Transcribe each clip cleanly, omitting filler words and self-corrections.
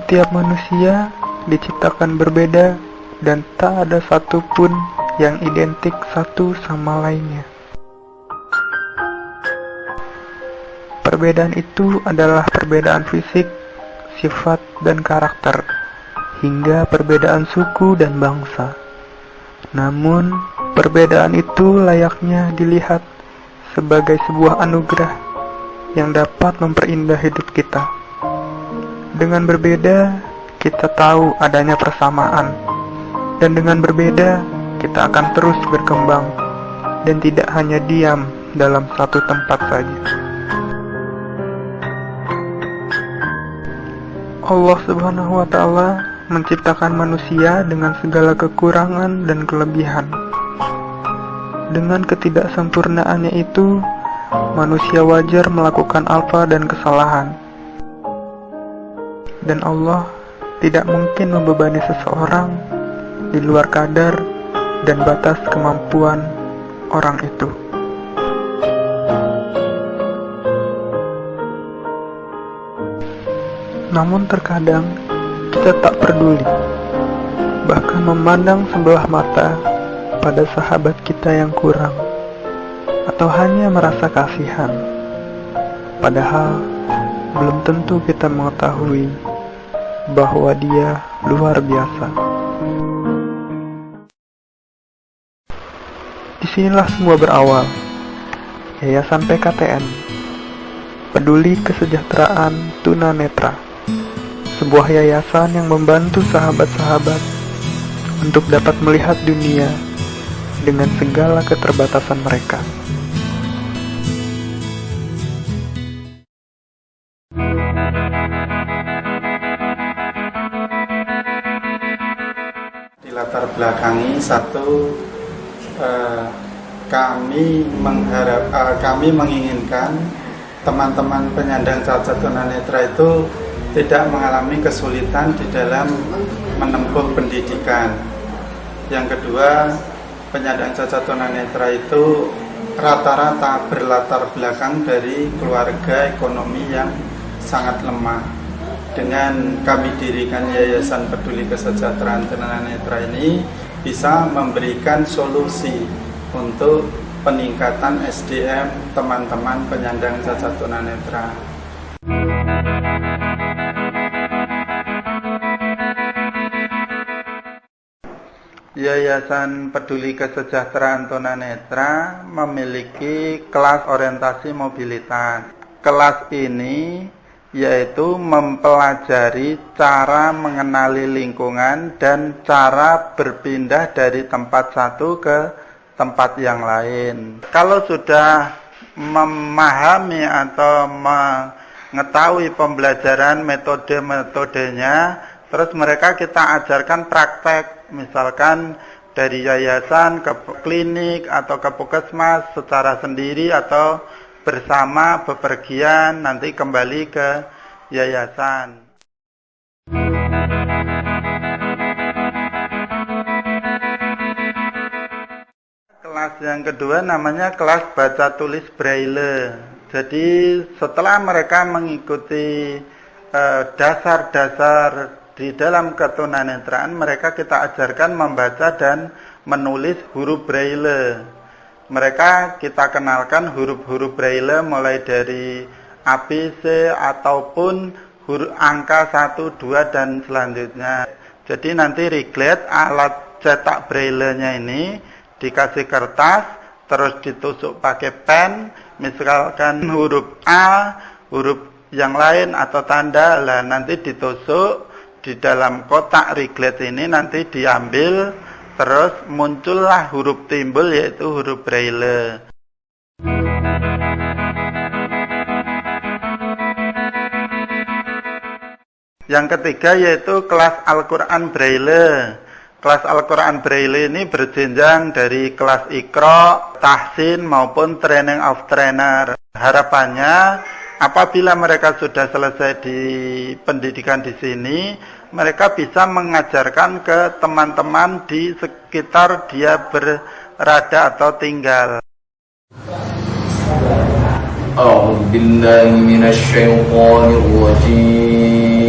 Setiap manusia diciptakan berbeda dan tak ada satupun yang identik satu sama lainnya. Perbedaan itu adalah perbedaan fisik, sifat, dan karakter, hingga perbedaan suku dan bangsa. Namun, perbedaan itu layaknya dilihat sebagai sebuah anugerah yang dapat memperindah hidup kita. Dengan berbeda, kita tahu adanya persamaan, dan dengan berbeda, kita akan terus berkembang dan tidak hanya diam dalam satu tempat saja. Allah Subhanahu wa Ta'ala menciptakan manusia dengan segala kekurangan dan kelebihan. Dengan ketidaksempurnaannya itu, manusia wajar melakukan alfa dan kesalahan. Dan Allah tidak mungkin membebani seseorang di luar kadar dan batas kemampuan orang itu. Namun terkadang kita tak peduli, bahkan memandang sebelah mata pada sahabat kita yang kurang, atau hanya merasa kasihan. Padahal belum tentu kita mengetahui bahwa dia luar biasa. Disinilah semua berawal. Yayasan PKTN, Peduli Kesejahteraan Tunanetra, sebuah yayasan yang membantu sahabat-sahabat untuk dapat melihat dunia dengan segala keterbatasan mereka. Dilatar belakangi satu, kami menginginkan teman-teman penyandang cacat tunanetra itu tidak mengalami kesulitan di dalam menempuh pendidikan. Yang kedua, penyandang cacat tunanetra itu rata-rata berlatar belakang dari keluarga ekonomi yang sangat lemah. Dengan kami dirikan Yayasan Peduli Kesejahteraan Tunanetra ini bisa memberikan solusi untuk peningkatan SDM teman-teman penyandang cacat tunanetra. Yayasan Peduli Kesejahteraan Tunanetra memiliki kelas orientasi mobilitas. Kelas ini yaitu mempelajari cara mengenali lingkungan dan cara berpindah dari tempat satu ke tempat yang lain. Kalau sudah memahami atau mengetahui pembelajaran metode-metodenya, terus mereka kita ajarkan praktek. Misalkan dari yayasan ke klinik atau ke puskesmas secara sendiri atau bersama bepergian nanti kembali ke yayasan. Kelas yang kedua namanya kelas baca tulis braille. Jadi setelah mereka mengikuti dasar-dasar di dalam ketunanetraan, mereka kita ajarkan membaca dan menulis huruf braille. Mereka kita kenalkan huruf-huruf braille mulai dari ABC ataupun huruf angka 1, 2 dan selanjutnya. Jadi nanti riglet alat cetak braille-nya ini dikasih kertas, terus ditusuk pakai pen, misalkan huruf A, huruf yang lain atau tanda, lah nanti ditusuk di dalam kotak riglet ini, nanti diambil, terus muncullah huruf timbul yaitu huruf braille. Yang ketiga yaitu kelas Al-Quran Braille. Kelas Al-Quran Braille ini berjenjang dari kelas Iqra, Tahsin maupun Training of Trainer. Harapannya apabila mereka sudah selesai di pendidikan di sini, mereka bisa mengajarkan ke teman-teman di sekitar dia berada atau tinggal. A'udzu billahi minasy syaithanir rajim.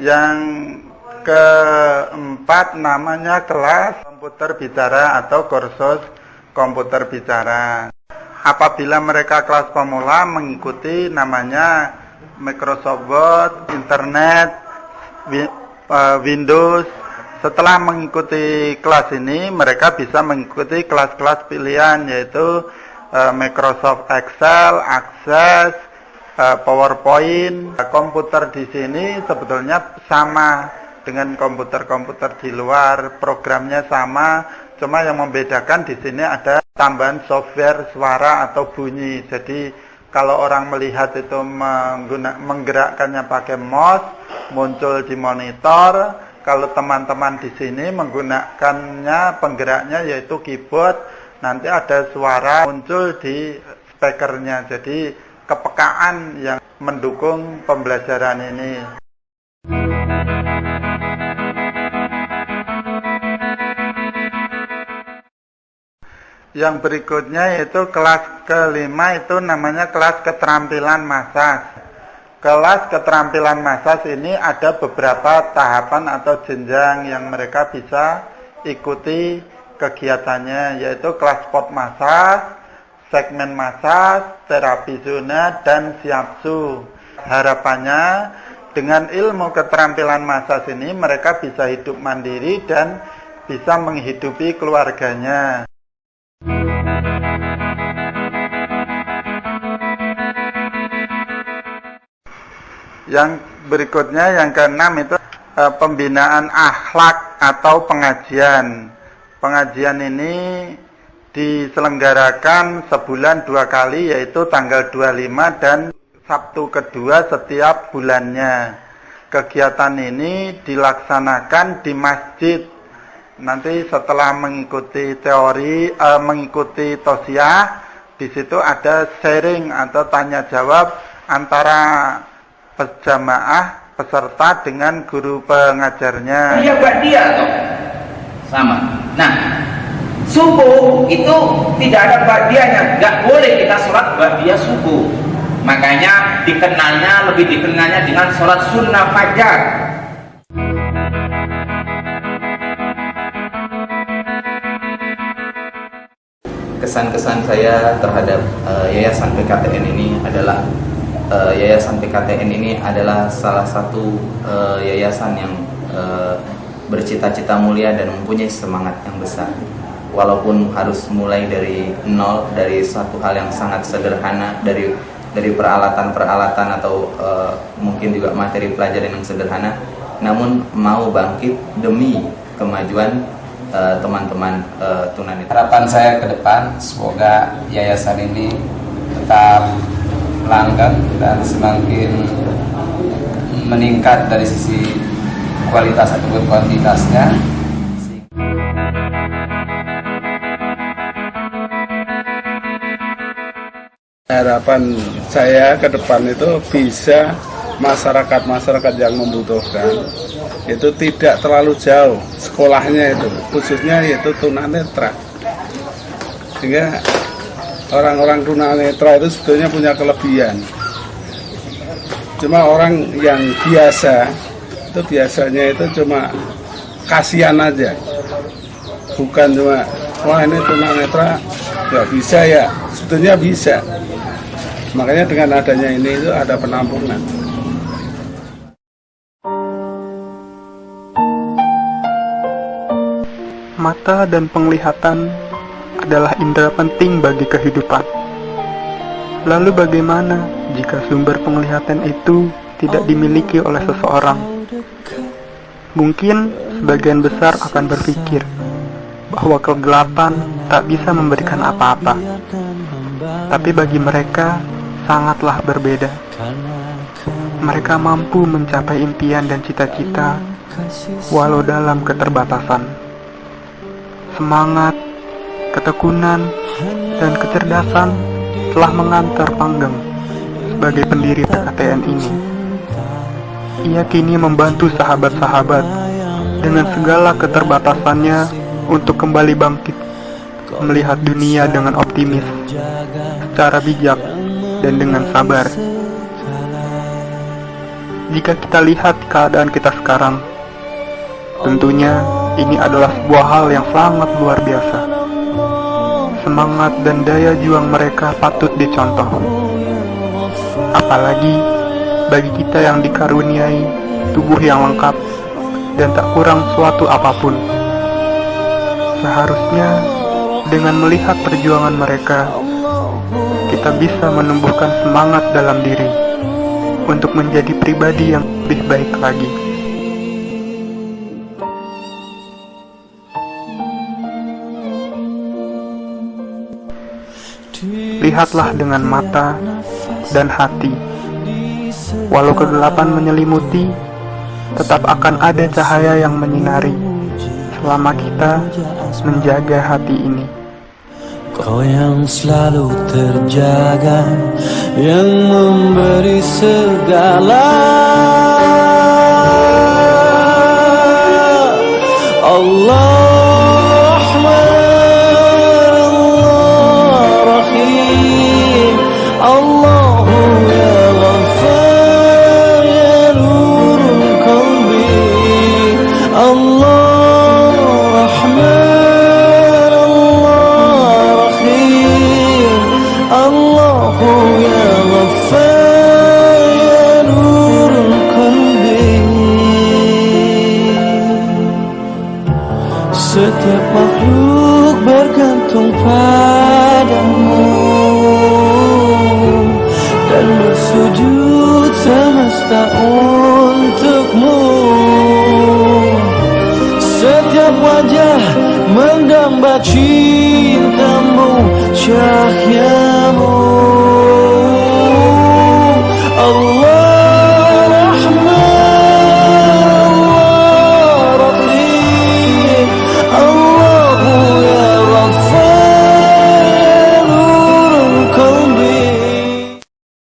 Yang keempat namanya kelas komputer bicara atau kursus komputer bicara. Apabila mereka kelas pemula mengikuti namanya Microsoft Word, Internet, Windows. Setelah mengikuti kelas ini, mereka bisa mengikuti kelas-kelas pilihan yaitu Microsoft Excel, Access, PowerPoint. Komputer di sini sebetulnya sama dengan komputer-komputer di luar, programnya sama, cuma yang membedakan di sini ada tambahan software suara atau bunyi. Jadi kalau orang melihat itu menggerakkannya pakai mouse, muncul di monitor. Kalau teman-teman di sini menggunakannya penggeraknya yaitu keyboard, nanti ada suara muncul di speakernya. Jadi kepekaan yang mendukung pembelajaran ini. Yang berikutnya yaitu kelas kelima, itu namanya kelas keterampilan massage. Kelas keterampilan massage ini ada beberapa tahapan atau jenjang yang mereka bisa ikuti kegiatannya, yaitu kelas spot massage, segmen massas, terapi zona, dan shiatsu. Harapannya dengan ilmu keterampilan massas ini mereka bisa hidup mandiri dan bisa menghidupi keluarganya. Yang berikutnya, yang keenam itu pembinaan akhlak atau pengajian. Pengajian ini diselenggarakan sebulan 2 kali, yaitu tanggal 25 dan Sabtu kedua setiap bulannya. Kegiatan ini dilaksanakan di masjid. Nanti setelah mengikuti teori, mengikuti tausiah, di situ ada sharing atau tanya jawab antara jamaah peserta dengan guru pengajarnya. Dia buat dia toh sama. Nah, subuh itu tidak ada ba'diyahnya, nggak boleh kita sholat ba'diyah subuh. Makanya lebih dikenalnya dengan sholat sunnah fajar. Kesan-kesan saya terhadap Yayasan PKTN ini adalah Yayasan PKTN ini adalah salah satu yayasan yang bercita-cita mulia dan mempunyai semangat yang besar. Walaupun harus mulai dari nol, dari suatu hal yang sangat sederhana, dari peralatan-peralatan atau mungkin juga materi pelajaran yang sederhana, namun mau bangkit demi kemajuan teman-teman tunanetra. Harapan saya ke depan, semoga yayasan ini tetap langgeng dan semakin meningkat dari sisi kualitas ataupun kuantitasnya. Harapan saya ke depan itu bisa masyarakat yang membutuhkan itu tidak terlalu jauh sekolahnya, itu khususnya yaitu tunanetra, sehingga orang-orang tunanetra itu sebetulnya punya kelebihan. Cuma orang yang biasa itu biasanya itu cuma kasihan aja, bukan cuma wah ini tunanetra nggak bisa ya, sebetulnya bisa. Makanya dengan adanya ini itu ada penampungan. Mata dan penglihatan adalah indera penting bagi kehidupan. Lalu bagaimana jika sumber penglihatan itu tidak dimiliki oleh seseorang? Mungkin sebagian besar akan berpikir bahwa kegelapan tak bisa memberikan apa-apa. Tapi bagi mereka sangatlah berbeda. Mereka mampu mencapai impian dan cita-cita walau dalam keterbatasan. Semangat, ketekunan, dan kecerdasan telah mengantar Panggang sebagai pendiri PKTN ini. Ia kini membantu sahabat-sahabat dengan segala keterbatasannya untuk kembali bangkit, melihat dunia dengan optimis, secara bijak, dan dengan sabar. Jika kita lihat keadaan kita sekarang, tentunya ini adalah sebuah hal yang sangat luar biasa. Semangat dan daya juang mereka patut dicontoh. Apalagi bagi kita yang dikaruniai tubuh yang lengkap dan tak kurang suatu apapun. Seharusnya dengan melihat perjuangan mereka, kita bisa menumbuhkan semangat dalam diri untuk menjadi pribadi yang lebih baik lagi. Lihatlah dengan mata dan hati. Walau kegelapan menyelimuti, tetap akan ada cahaya yang menyinari selama kita menjaga hati ini. Kau yang selalu terjaga, yang memberi segala. Allah bergantung padamu dan bersujud semesta untukmu. Setiap wajah mendamba cintamu, cahaya